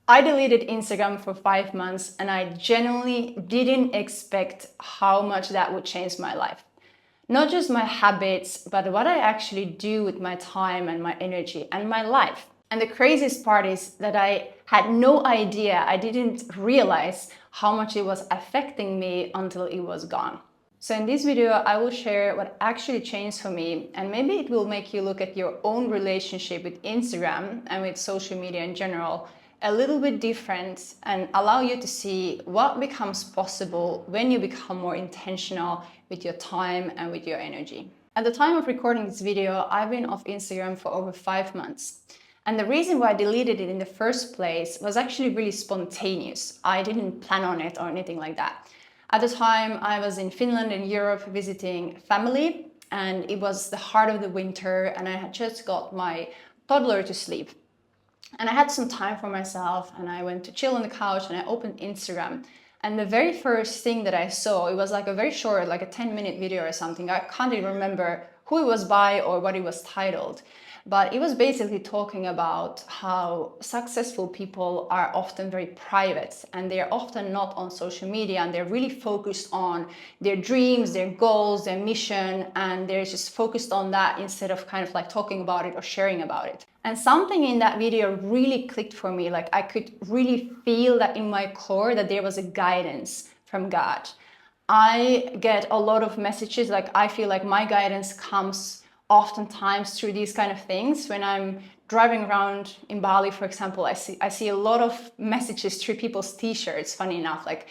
I deleted Instagram for 5 months and I genuinely didn't expect how much that would change my life. Not just my habits, but what I actually do with my time and my energy and my life. And the craziest part is that I had no idea, I didn't realize how much it was affecting me until it was gone. So in this video, I will share what actually changed for me, and maybe it will make you look at your own relationship with Instagram and with social media in general a little bit different and allow you to see what becomes possible when you become more intentional with your time and with your energy. At the time of recording this video, I've been off Instagram for over 5 months. And the reason why I deleted it in the first place was actually really spontaneous. I didn't plan on it or anything like that. At the time, I was in Finland in Europe visiting family, and it was the heart of the winter, and I had just got my toddler to sleep. And I had some time for myself, and I went to chill on the couch and I opened Instagram. And the very first thing that I saw, it was like a very short, like a 10-minute video or something. I can't even remember who it was by or what it was titled. But it was basically talking about how successful people are often very private and they're often not on social media, and they're really focused on their dreams, their goals, their mission, and they're just focused on that instead of kind of like talking about it or sharing about it. And something in that video really clicked for me. Like I could really feel that in my core that there was a guidance from God. I get a lot of messages, like I feel like my guidance comes oftentimes through these kind of things. When I'm driving around in Bali, for example, I see a lot of messages through people's t-shirts, funny enough, like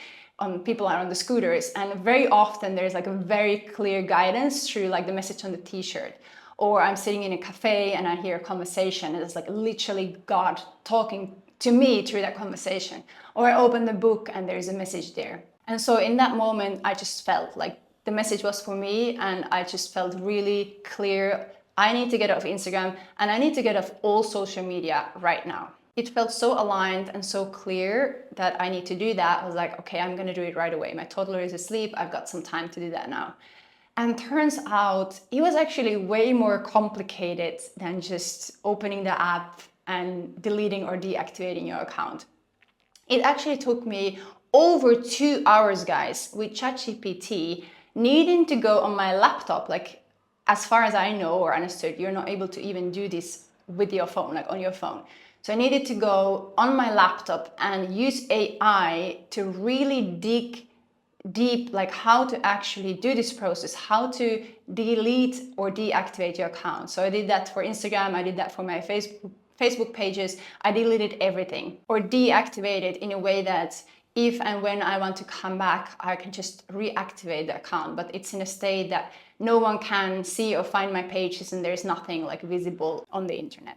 people are on the scooters, and very often there's like a very clear guidance through like the message on the t-shirt. Or I'm sitting in a cafe and I hear a conversation and it's like literally God talking to me through that conversation. Or I open the book and there's a message there. And so in that moment, I just felt like the message was for me, and I just felt really clear. I need to get off Instagram and I need to get off all social media right now. It felt so aligned and so clear that I need to do that. I was like, okay, I'm going to do it right away. My toddler is asleep. I've got some time to do that now. And turns out it was actually way more complicated than just opening the app and deleting or deactivating your account. It actually took me over 2 hours, guys, with ChatGPT, needing to go on my laptop. Like, as far as I know or understood, you're not able to even do this with your phone, like on your phone. So I needed to go on my laptop and use AI to really dig deep, like how to actually do this process, how to delete or deactivate your account. So I did that for Instagram, I did that for my Facebook pages. I deleted everything or deactivated in a way that if and when I want to come back, I can just reactivate the account, but it's in a state that no one can see or find my pages and there's nothing like visible on the internet.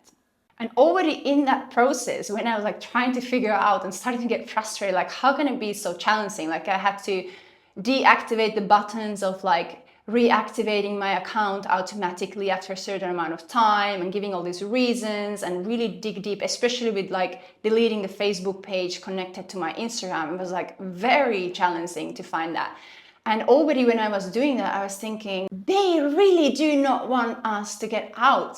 And already in that process, when I was like trying to figure out and starting to get frustrated, like how can it be so challenging? Like I had to deactivate the buttons of like reactivating my account automatically after a certain amount of time and giving all these reasons and really dig deep, especially with like deleting the Facebook page connected to my Instagram. It was like very challenging to find that. And already when I was doing that, I was thinking, they really do not want us to get out,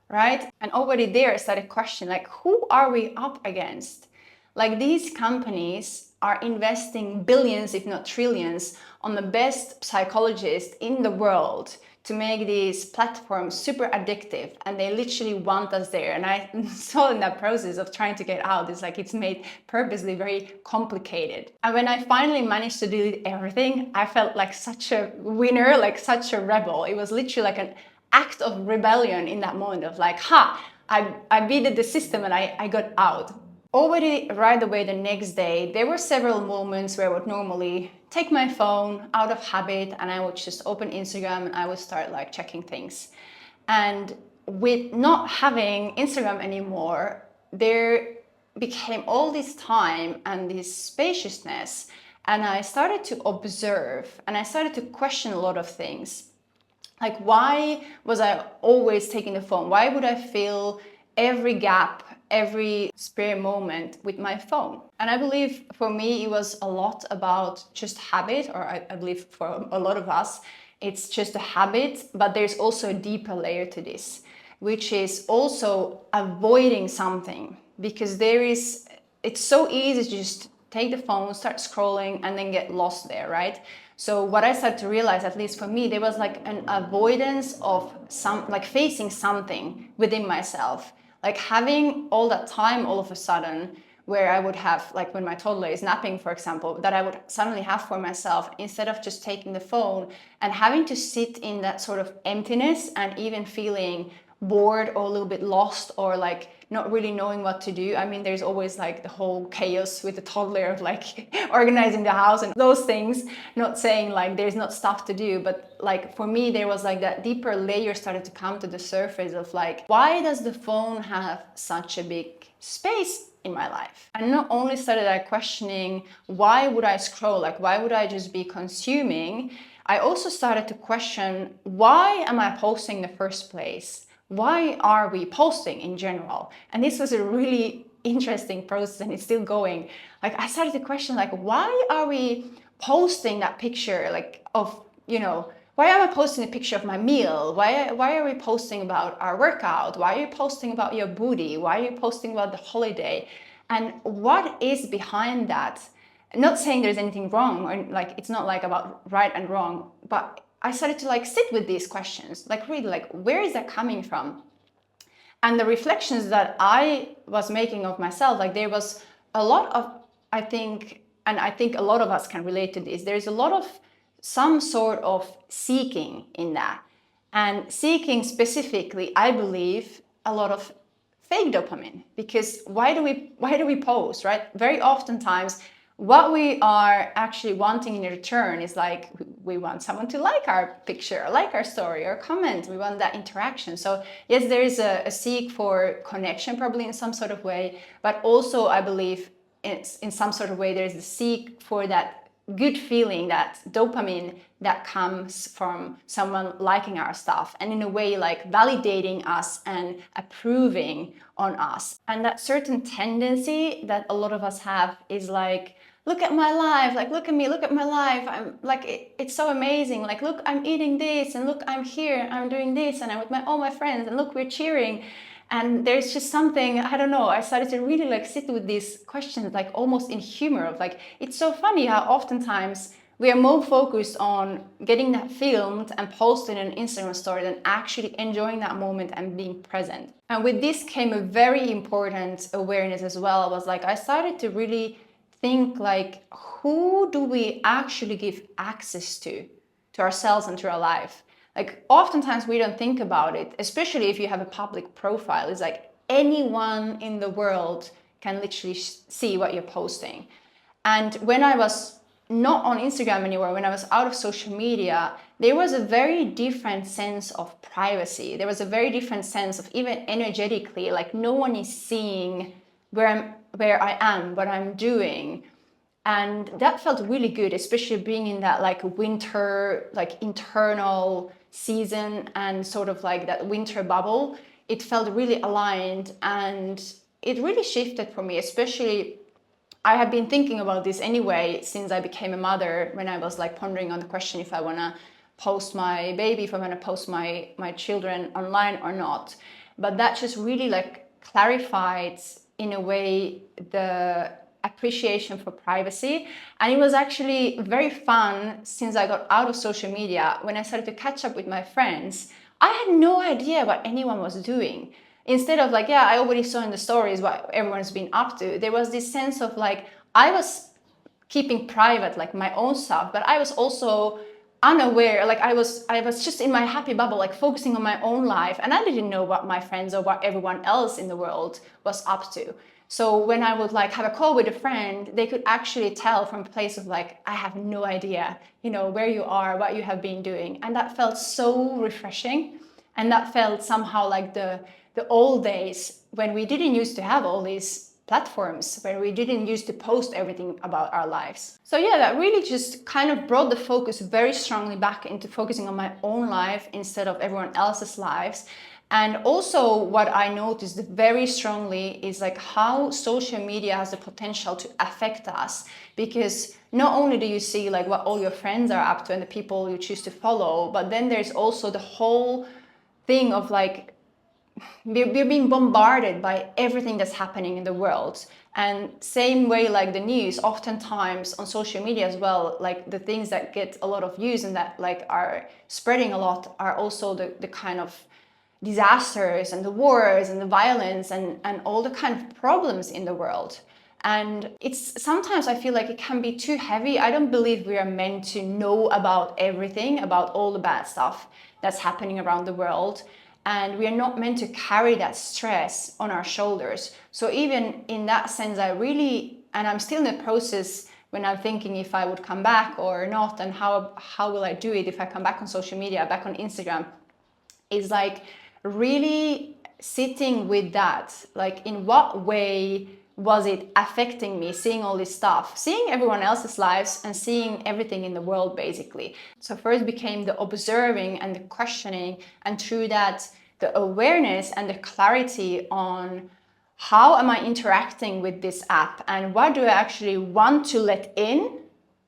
right? And already there I started questioning, like, who are we up against? Like these companies are investing billions, if not trillions, on the best psychologists in the world to make these platforms super addictive, and they literally want us there. And I saw in that process of trying to get out, it's like it's made purposely very complicated. And when I finally managed to delete everything, I felt like such a winner, like such a rebel. It was literally like an act of rebellion in that moment of like, I beat the system and I got out. Already right away the next day, there were several moments where I would normally take my phone out of habit and I would just open Instagram and I would start like checking things. And with not having Instagram anymore, there became all this time and this spaciousness. And I started to observe and I started to question a lot of things. Like, why was I always taking the phone? Why would I fill every gap, every spare moment with my phone? And I believe for me, it was a lot about just habit, or I believe for a lot of us, it's just a habit, but there's also a deeper layer to this, which is also avoiding something, because there is it's so easy to just take the phone, start scrolling, and then get lost there, right? So what I started to realize, at least for me, there was like an avoidance of like facing something within myself, like having all that time all of a sudden, where I would have, like when my toddler is napping, for example, that I would suddenly have for myself, instead of just taking the phone and having to sit in that sort of emptiness and even feeling bored or a little bit lost, or like not really knowing what to do. I mean, there's always like the whole chaos with the toddler of like organizing the house and those things. Not saying like there's not stuff to do, but like for me, there was like that deeper layer started to come to the surface of like, why does the phone have such a big space in my life? And not only started I questioning, why would I scroll? Like, why would I just be consuming? I also started to question, why am I posting in the first place? Why are we posting in general? And this was a really interesting process, and it's still going. Like, I started to question, like, why are we posting that picture, like, of, why am I posting a picture of my meal? Why are we posting about our workout? Why are you posting about your booty? Why are you posting about the holiday? And what is behind that? Not saying there's anything wrong, or like, it's not like about right and wrong, but I started to like sit with these questions, like really, like, where is that coming from? And the reflections that I was making of myself, like there was a lot of, I think a lot of us can relate to this. There's a lot of some sort of seeking in that. And seeking specifically, I believe, a lot of fake dopamine. Because why do we post, right? Very oftentimes what we are actually wanting in return is like, we want someone to like our picture, like our story, or comment. We want that interaction. So yes, there is a seek for connection, probably in some sort of way, but also I believe in some sort of way there's a seek for that good feeling, that dopamine that comes from someone liking our stuff, and in a way like validating us and approving on us. And that certain tendency that a lot of us have is like, look at my life, like, look at me, look at my life. I'm like, it's so amazing. Like, look, I'm eating this, and look, I'm here, I'm doing this, and I'm with all my friends, and look, we're cheering. And there's just something, I don't know, I started to really like sit with these questions, like almost in humor of like, it's so funny how oftentimes we are more focused on getting that filmed and posted in an Instagram story than actually enjoying that moment and being present. And with this came a very important awareness as well. Was like, I started to really think like, who do we actually give access to ourselves and to our life? Like, oftentimes we don't think about it, especially if you have a public profile. It's like anyone in the world can literally see what you're posting. And when I was not on Instagram anymore, when I was out of social media, there was a very different sense of privacy. There was a very different sense of, even energetically, like no one is seeing where I am, what I'm doing. And that felt really good, especially being in that like winter, like internal season, and sort of like that winter bubble. It felt really aligned, and it really shifted for me. Especially, I have been thinking about this anyway since I became a mother, when I was like pondering on the question if I want to post my baby, if I want to post my children online or not. But that just really like clarified in a way the appreciation for privacy. And it was actually very fun, since I got out of social media, when I started to catch up with my friends. I had no idea what anyone was doing. Instead of like, yeah, I already saw in the stories what everyone's been up to, there was this sense of like, I was keeping private like my own stuff, but I was also unaware, like I was just in my happy bubble, like focusing on my own life, and I didn't know what my friends or what everyone else in the world was up to. So when I would like have a call with a friend, they could actually tell from a place of like, I have no idea, where you are, what you have been doing. And that felt so refreshing. And that felt somehow like the old days, when we didn't used to have all these platforms, where we didn't used to post everything about our lives. So yeah, that really just kind of brought the focus very strongly back into focusing on my own life instead of everyone else's lives. And also what I noticed very strongly is like how social media has the potential to affect us, because not only do you see like what all your friends are up to and the people you choose to follow, but then there's also the whole thing of like, we're being bombarded by everything that's happening in the world. And same way, like the news, oftentimes on social media as well, like the things that get a lot of views and that like are spreading a lot are also the kind of disasters and the wars and the violence and all the kind of problems in the world. And it's sometimes I feel like it can be too heavy. I don't believe we are meant to know about everything, about all the bad stuff that's happening around the world. And we are not meant to carry that stress on our shoulders. So even in that sense, and I'm still in the process when I'm thinking if I would come back or not, and how will I do it if I come back on social media, back on Instagram, is like really sitting with that. Like, in what way was it affecting me, seeing all this stuff, seeing everyone else's lives and seeing everything in the world, basically. So first became the observing and the questioning, and through that, the awareness and the clarity on how am I interacting with this app and what do I actually want to let in,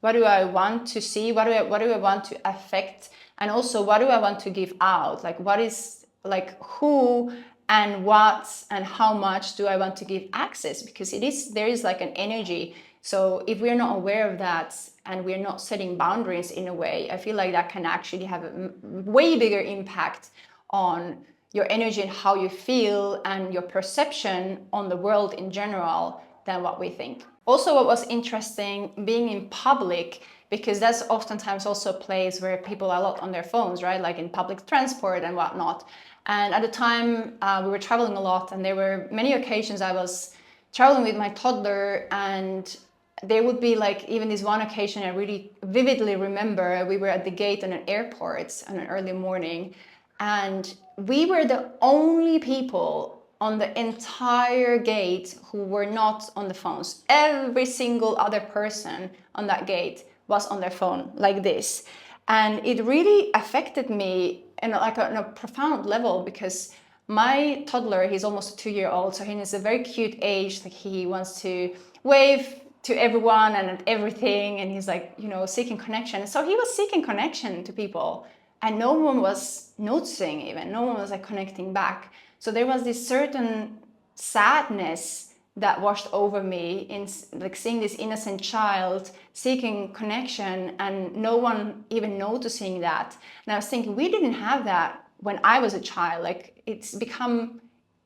what do I want to see, what do I want to affect, and also what do I want to give out, like what is, like who and what and how much do I want to give access, because there is like an energy. So if we're not aware of that and we're not setting boundaries in a way, I feel like that can actually have a way bigger impact on your energy and how you feel and your perception on the world in general than what we think. Also, what was interesting being in public, because that's oftentimes also a place where people are a lot on their phones, right? Like in public transport and whatnot. And at the time, we were traveling a lot, and there were many occasions I was traveling with my toddler, and there would be like, even this one occasion I really vividly remember, we were at the gate on an airport on an early morning, and we were the only people on the entire gate who were not on the phones. Every single other person on that gate was on their phone like this. And it really affected me in a profound level, because my toddler, he's almost a 2-year-old, so he's a very cute age. Like, he wants to wave to everyone and everything, and he's like, seeking connection. So he was seeking connection to people, and no one was noticing, even no one was like connecting back. So there was this certain sadness that washed over me in like seeing this innocent child seeking connection and no one even noticing that. And I was thinking, we didn't have that when I was a child. Like, it's become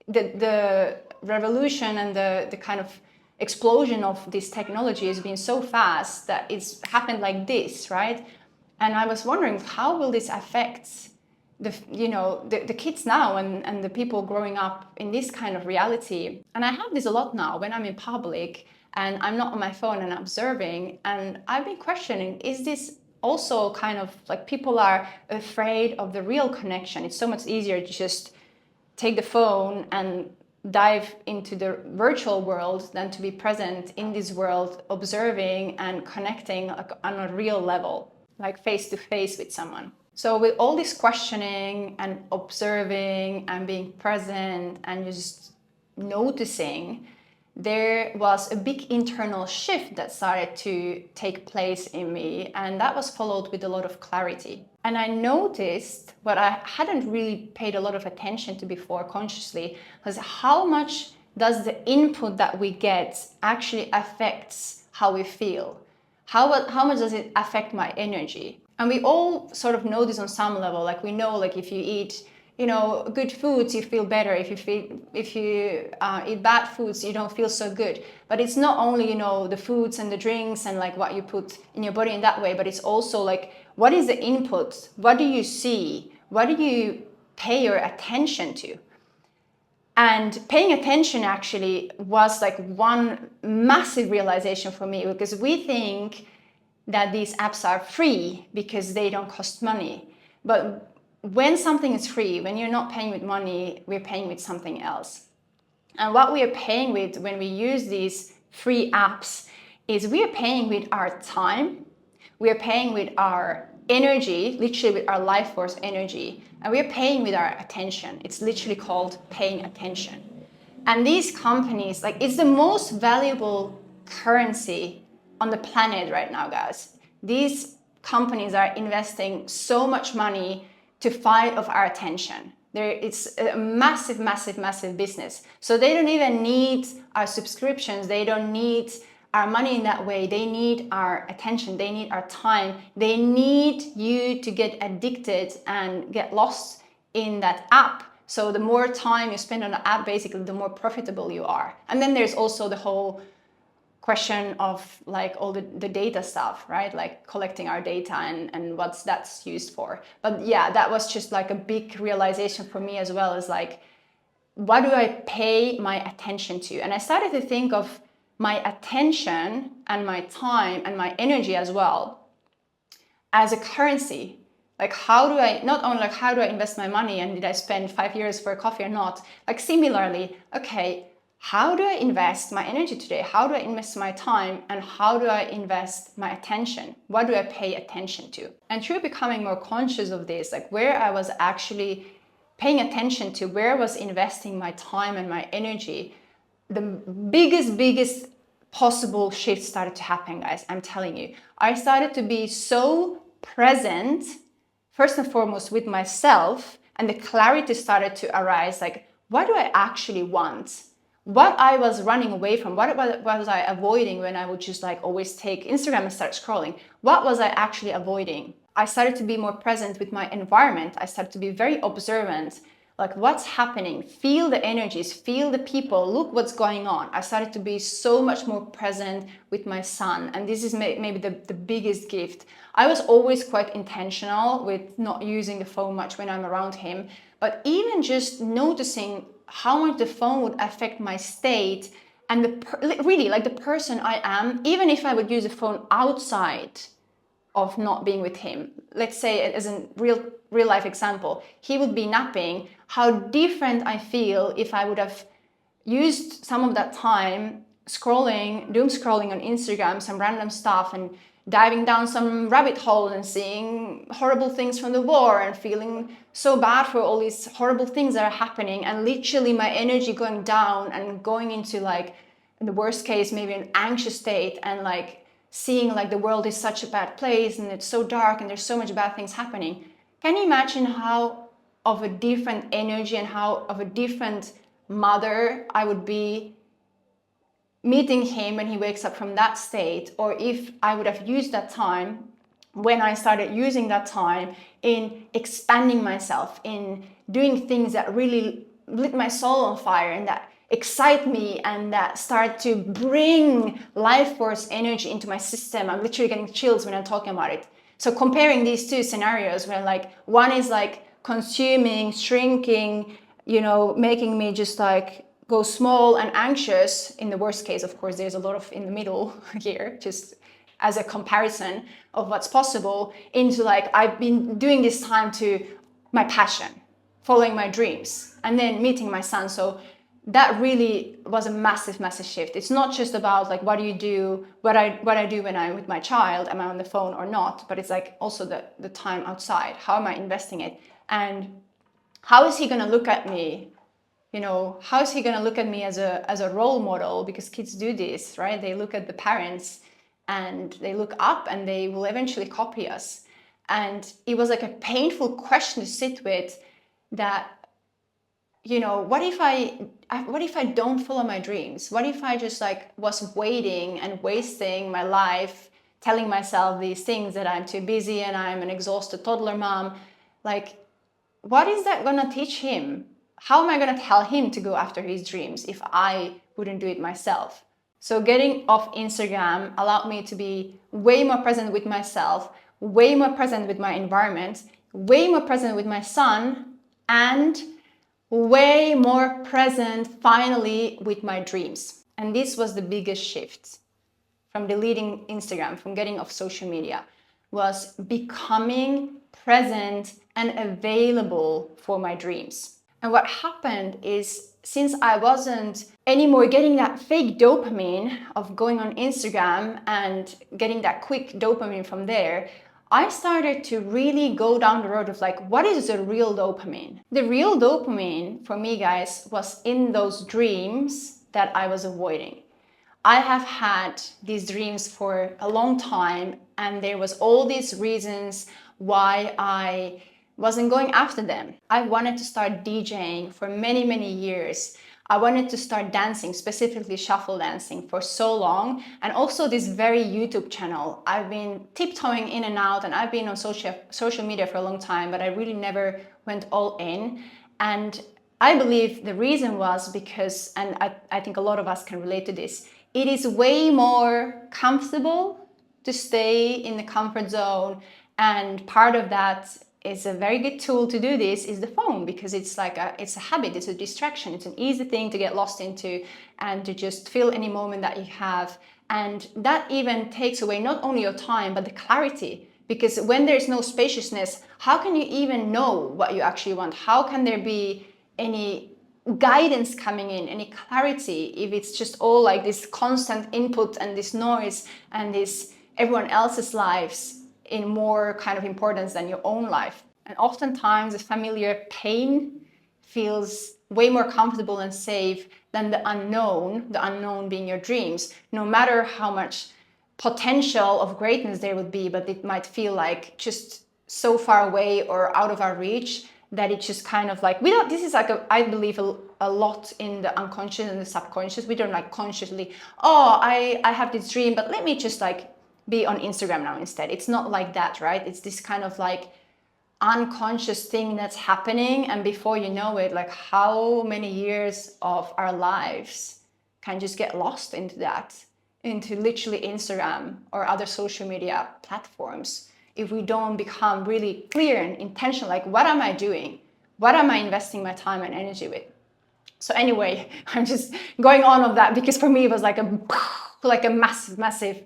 the revolution and the kind of explosion of this technology has been so fast that it's happened like this, right? And I was wondering, how will this affect the kids now and the people growing up in this kind of reality? And I have this a lot now when I'm in public and I'm not on my phone and observing, and I've been questioning, is this also kind of like people are afraid of the real connection? It's so much easier to just take the phone and dive into the virtual world than to be present in this world, observing and connecting like on a real level, like face to face with someone. So with all this questioning and observing and being present and just noticing, there was a big internal shift that started to take place in me, and that was followed with a lot of clarity. And I noticed what I hadn't really paid a lot of attention to before consciously, was how much does the input that we get actually affects how we feel? How much does it affect my energy? And we all sort of know this on some level. Like, we know, like, if you eat good foods, you feel better. If you eat bad foods, you don't feel so good. But it's not only the foods and the drinks and like what you put in your body in that way, but it's also like, what is the input? What do you see? What do you pay your attention to? And paying attention actually was like one massive realization for me, because we think that these apps are free because they don't cost money. But when something is free, when you're not paying with money, we're paying with something else. And what we are paying with when we use these free apps is we are paying with our time, we are paying with our energy, literally with our life force energy, and we are paying with our attention. It's literally called paying attention. And these companies, like, it's the most valuable currency on the planet right now, guys. These companies are investing so much money to fight of our attention. It's a massive, massive, massive business. So they don't even need our subscriptions. They don't need our money in that way. They need our attention. They need our time. They need you to get addicted and get lost in that app. So the more time you spend on the app, basically, the more profitable you are. And then there's also the whole question of like all the data stuff, right? Like collecting our data and what's that's used for. But yeah, that was just like a big realization for me as well, is like, what do I pay my attention to? And I started to think of my attention and my time and my energy as well as a currency. Like, how do I, not only like, how do I invest my money and did I spend 5 years for a coffee or not? Like, similarly, okay, how do I invest my energy today? How do I invest my time? And how do I invest my attention? What do I pay attention to? And through becoming more conscious of this, like where I was actually paying attention to, where I was investing my time and my energy, the biggest possible shift started to happen, guys. I'm telling you. I started to be so present, first and foremost, with myself, and the clarity started to arise, like, what do I actually want? What I was running away from, what was I avoiding when I would just like always take Instagram and start scrolling? What was I actually avoiding? I started to be more present with my environment. I started to be very observant, like what's happening, feel the energies, feel the people, look what's going on. I started to be so much more present with my son. And this is maybe the biggest gift. I was always quite intentional with not using the phone much when I'm around him, but even just noticing how much the phone would affect my state and really like the person I am, even if I would use the phone outside of not being with him. Let's say, as a real life example, he would be napping, how different I feel if I would have used some of that time scrolling, doom scrolling on Instagram, some random stuff, and diving down some rabbit hole and seeing horrible things from the war and feeling so bad for all these horrible things that are happening, and literally my energy going down and going into, like, in the worst case, maybe an anxious state, and like seeing like the world is such a bad place and it's so dark and there's so much bad things happening. Can you imagine how of a different energy and how of a different mother I would be meeting him when he wakes up from that state? Or if I would have used that time, when I started using that time in expanding myself, in doing things that really lit my soul on fire and that excite me and that start to bring life force energy into my system. I'm literally getting chills when I'm talking about it. So comparing these two scenarios, where like one is like consuming, shrinking, making me just like go small and anxious. In the worst case, of course, there's a lot of in the middle here, just as a comparison of what's possible, into like, I've been doing this time to my passion, following my dreams, and then meeting my son. So that really was a massive, massive shift. It's not just about like, what do you do, what I do when I'm with my child, am I on the phone or not, but it's like also the time outside. How am I investing it? And how is he going to look at me? How is he going to look at me as a role model? Because kids do this, right? They look at the parents and they look up and they will eventually copy us. And it was like a painful question to sit with, that, what if I don't follow my dreams? What if I just like was waiting and wasting my life telling myself these things, that I'm too busy and I'm an exhausted toddler mom? Like, what is that going to teach him? How am I going to tell him to go after his dreams if I wouldn't do it myself? So getting off Instagram allowed me to be way more present with myself, way more present with my environment, way more present with my son, and way more present finally with my dreams. And this was the biggest shift from deleting Instagram, from getting off social media, was becoming present and available for my dreams. And what happened is, since I wasn't anymore getting that fake dopamine of going on Instagram and getting that quick dopamine from there, I started to really go down the road of like, what is the real dopamine? The real dopamine for me, guys, was in those dreams that I was avoiding. I have had these dreams for a long time, and there was all these reasons why I wasn't going after them. I wanted to start DJing for many, many years. I wanted to start dancing, specifically shuffle dancing, for so long. And also this very YouTube channel. I've been tiptoeing in and out, and I've been on social media for a long time, but I really never went all in. And I believe the reason was because, and I think a lot of us can relate to this, it is way more comfortable to stay in the comfort zone. And part of that is a very good tool to do this is the phone, because it's like it's a habit, it's a distraction, it's an easy thing to get lost into and to just feel any moment that you have. And that even takes away not only your time, but the clarity. Because when there's no spaciousness, how can you even know what you actually want? How can there be any guidance coming in, any clarity, if it's just all like this constant input and this noise and this everyone else's lives in more kind of importance than your own life? And oftentimes the familiar pain feels way more comfortable and safe than the unknown being your dreams, no matter how much potential of greatness there would be, but it might feel like just so far away or out of our reach that it's just kind of like, this is like, I believe a lot in the unconscious and the subconscious. We don't like consciously, oh, I have this dream, but let me just like be on Instagram now instead. It's not like that, right? It's this kind of like unconscious thing that's happening. And before you know it, like how many years of our lives can just get lost into that, into literally Instagram or other social media platforms, if we don't become really clear and intentional, like what am I doing? What am I investing my time and energy with? So anyway, I'm just going on of that because for me it was like a massive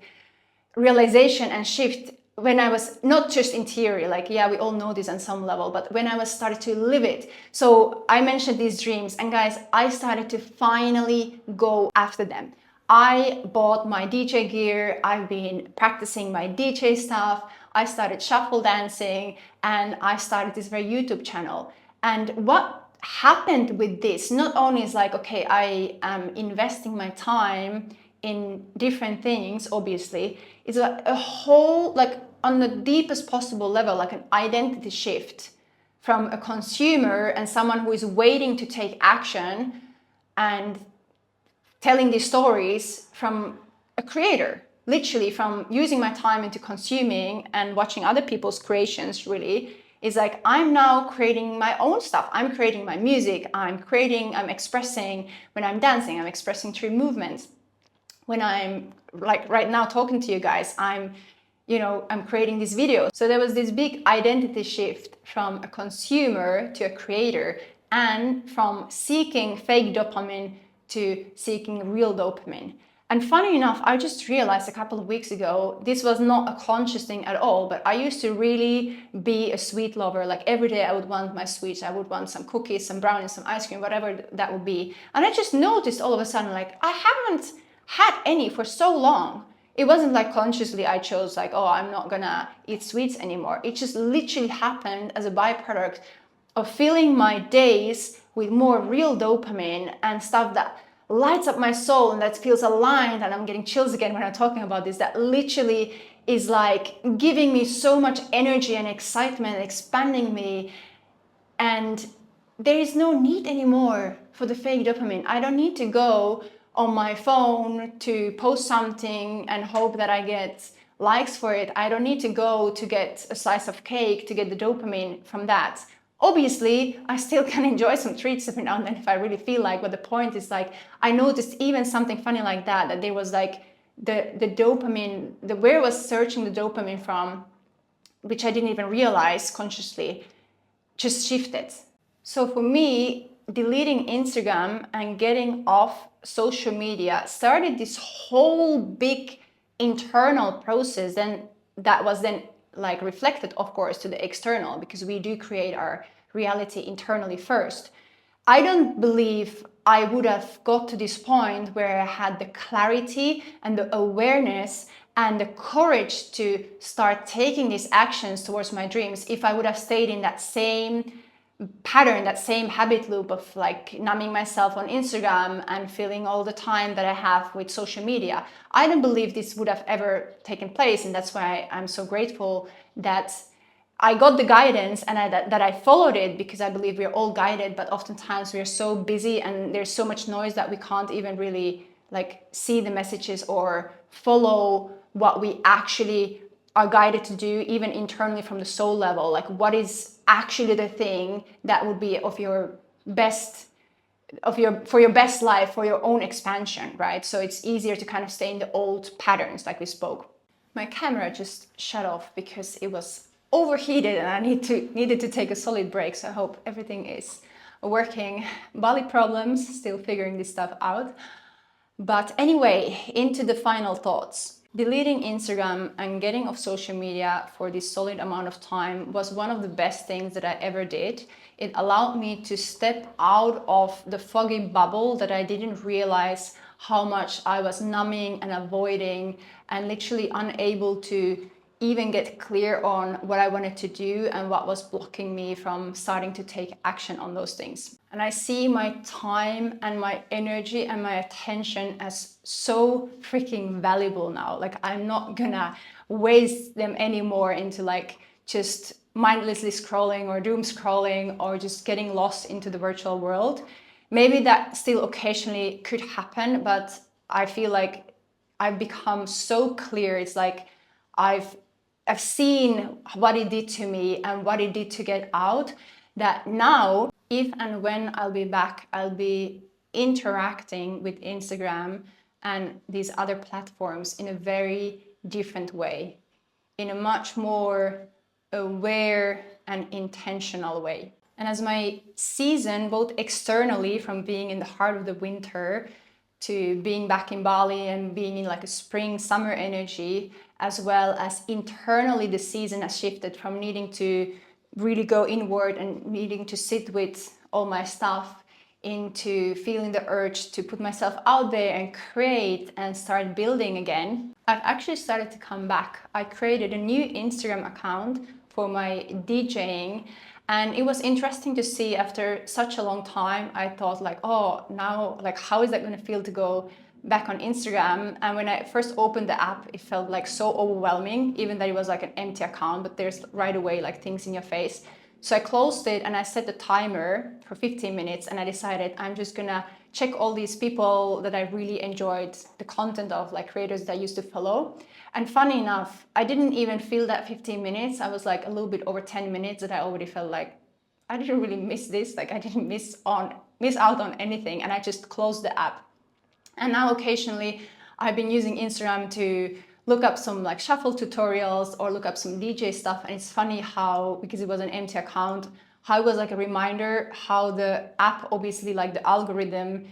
realization and shift when I was not just in theory, like, yeah, we all know this on some level, but when I was started to live it. So I mentioned these dreams, and guys, I started to finally go after them. I bought my DJ gear. I've been practicing my DJ stuff. I started shuffle dancing, and I started this very YouTube channel. And what happened with this, not only is like, okay, I am investing my time in different things, obviously, it's like a whole, like on the deepest possible level, like an identity shift from a consumer and someone who is waiting to take action and telling these stories from a creator, literally from using my time into consuming and watching other people's creations. Really is like, I'm now creating my own stuff. I'm creating my music. I'm expressing when I'm dancing, I'm expressing through movements. When I'm like right now talking to you guys, I'm creating this video. So there was this big identity shift from a consumer to a creator, and from seeking fake dopamine to seeking real dopamine. And funny enough, I just realized a couple of weeks ago, this was not a conscious thing at all, but I used to really be a sweet lover. Like every day I would want my sweets. I would want some cookies, some brownies, some ice cream, whatever that would be. And I just noticed all of a sudden, like I haven't had any for so long. It wasn't like consciously I chose like, oh, I'm not gonna eat sweets anymore. It just literally happened as a byproduct of filling my days with more real dopamine and stuff that lights up my soul and that feels aligned. And I'm getting chills again when I'm talking about this. That literally is like giving me so much energy and excitement, expanding me. And there is no need anymore for the fake dopamine. I don't need to go on my phone to post something and hope that I get likes for it. I don't need to go to get a slice of cake to get the dopamine from that. Obviously, I still can enjoy some treats every now and then if I really feel like, but the point is like, I noticed even something funny like that there was like the dopamine, where I was searching the dopamine from, which I didn't even realize consciously, just shifted. So for me, deleting Instagram and getting off social media started this whole big internal process, and that was then like reflected, of course, to the external, because we do create our reality internally first. I don't believe I would have got to this point where I had the clarity and the awareness and the courage to start taking these actions towards my dreams if I would have stayed in that same pattern, that same habit loop of like numbing myself on Instagram and filling all the time that I have with social media. I don't believe this would have ever taken place, and that's why I'm so grateful that I got the guidance and that I followed it, because I believe we're all guided, but oftentimes we're so busy and there's so much noise that we can't even really like see the messages or follow what we actually are guided to do, even internally from the soul level. Like, what is actually the thing that would be of your best, for your best life, for your own expansion, right? So it's easier to kind of stay in the old patterns, like we spoke. My camera just shut off because it was overheated and I needed to take a solid break. So I hope everything is working. Bali problems, still figuring this stuff out. But anyway, into the final thoughts. Deleting Instagram and getting off social media for this solid amount of time was one of the best things that I ever did. It allowed me to step out of the foggy bubble that I didn't realize how much I was numbing and avoiding, and literally unable to even get clear on what I wanted to do and what was blocking me from starting to take action on those things. And I see my time and my energy and my attention as so freaking valuable now. Like, I'm not gonna waste them anymore into like just mindlessly scrolling or doom scrolling or just getting lost into the virtual world. Maybe that still occasionally could happen, but I feel like I've become so clear. It's like I've seen what it did to me and what it did to get out, that now, if and when I'll be back, I'll be interacting with Instagram and these other platforms in a very different way, in a much more aware and intentional way. And as my season, both externally from being in the heart of the winter to being back in Bali and being in like a spring, summer energy, as well as internally the season has shifted from needing to really go inward and needing to sit with all my stuff into feeling the urge to put myself out there and create and start building again. I've actually started to come back. I created a new Instagram account for my DJing, and it was interesting to see after such a long time. I thought like, oh, now like how is that going to feel to go back on Instagram? And when I first opened the app, it felt like so overwhelming, even that it was like an empty account, but there's right away like things in your face. So I closed it and I set the timer for 15 minutes and I decided I'm just gonna check all these people that I really enjoyed the content of, like creators that I used to follow. And funny enough, I didn't even feel that 15 minutes. I was like a little bit over 10 minutes that I already felt like I didn't really miss this. Like I didn't miss out on anything, and I just closed the app. And now occasionally I've been using Instagram to look up some like shuffle tutorials or look up some DJ stuff. And it's funny how, because it was an empty account, how it was like a reminder how the app, obviously like the algorithm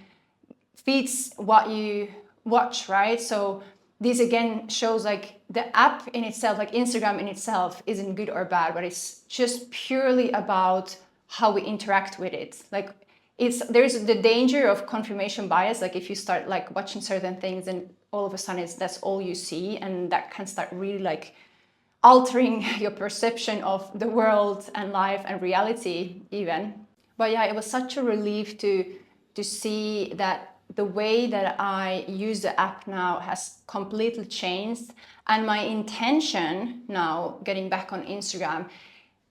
feeds what you watch, right? So this again shows like the app in itself, like Instagram in itself, isn't good or bad, but it's just purely about how we interact with it. Like there's the danger of confirmation bias. Like if you start like watching certain things and all of a sudden that's all you see, and that can start really like altering your perception of the world and life and reality even. But yeah, it was such a relief to see that the way that I use the app now has completely changed. And my intention now, getting back on Instagram,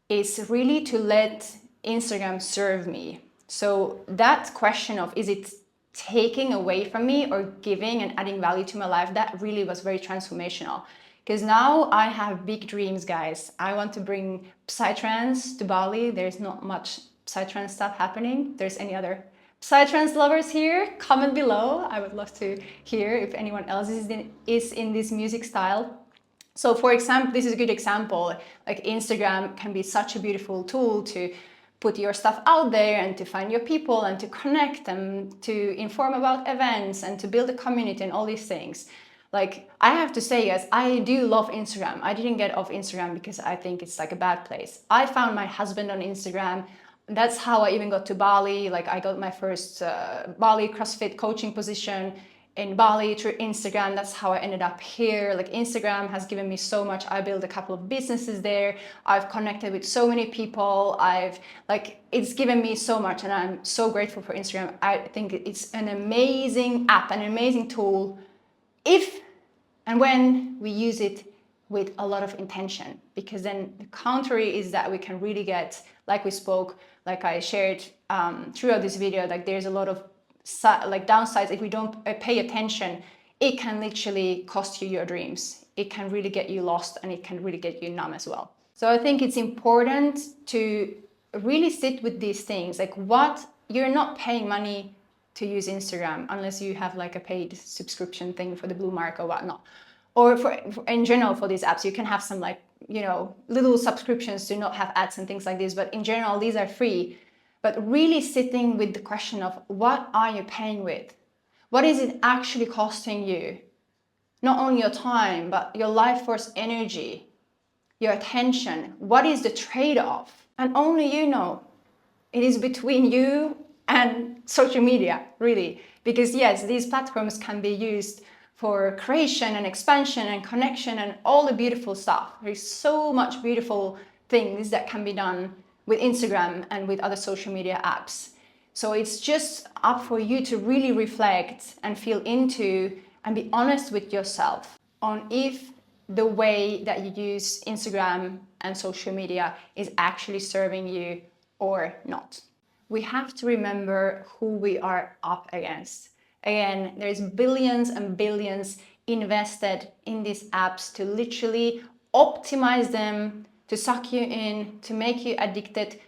is really to let Instagram serve me. So that question of, is it taking away from me or giving and adding value to my life, that really was very transformational. Because now I have big dreams, guys. I want to bring Psytrance to Bali. There's not much Psytrance stuff happening. If there's any other Psytrance lovers here, comment below. I would love to hear if anyone else is in this music style. So for example, this is a good example, like Instagram can be such a beautiful tool to put your stuff out there and to find your people and to connect and to inform about events and to build a community and all these things. Like, I have to say, guys, I do love Instagram. I didn't get off Instagram because I think it's like a bad place. I found my husband on Instagram. That's how I even got to Bali. Like, I got my first Bali CrossFit coaching position in Bali through Instagram. That's how I ended up here. Like, Instagram has given me so much. I built a couple of businesses there. I've connected with so many people. It's given me so much, and I'm so grateful for Instagram. I think it's an amazing app, an amazing tool, if and when we use it with a lot of intention, because then the counter is that we can really get, like we spoke, like I shared throughout this video, like there's a lot of like downsides. If we don't pay attention, it can literally cost you your dreams. It can really get you lost, and it can really get you numb as well. So I think it's important to really sit with these things. Like, what, you're not paying money to use Instagram unless you have like a paid subscription thing for the blue mark or whatnot. Or for in general, for these apps, you can have some like, you know, little subscriptions to not have ads and things like this. But in general, these are free. But really sitting with the question of, what are you paying with? What is it actually costing you? Not only your time, but your life force energy, your attention. What is the trade-off? And only you know. It is between you and social media, really. Because yes, these platforms can be used for creation and expansion and connection and all the beautiful stuff. There's so much beautiful things that can be done with Instagram and with other social media apps. So it's just up for you to really reflect and feel into and be honest with yourself on if the way that you use Instagram and social media is actually serving you or not. We have to remember who we are up against. Again, there's billions and billions invested in these apps to literally optimize them, to suck you in, to make you addicted,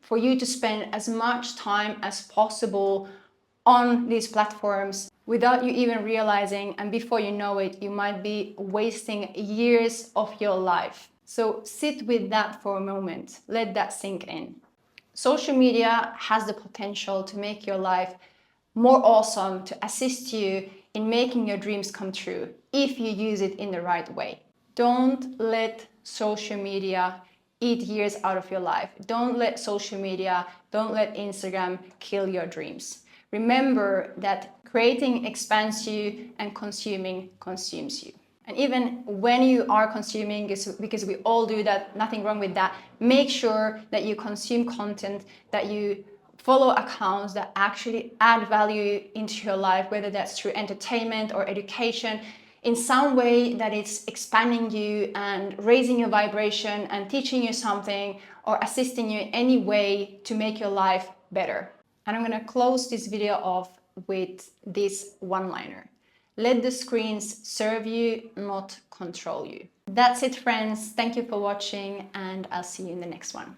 for you to spend as much time as possible on these platforms without you even realizing, and before you know it, you might be wasting years of your life. So sit with that for a moment, let that sink in. Social media has the potential to make your life more awesome, to assist you in making your dreams come true if you use it in the right way. Don't let social media eat years out of your life. Don't let social media, don't let Instagram kill your dreams. Remember that creating expands you and consuming consumes you. And even when you are consuming, because we all do that, nothing wrong with that, make sure that you consume content, that you follow accounts that actually add value into your life, whether that's through entertainment or education, in some way that it's expanding you and raising your vibration and teaching you something or assisting you in any way to make your life better. And I'm gonna close this video off with this one-liner. Let the screens serve you, not control you. That's it, friends. Thank you for watching, and I'll see you in the next one.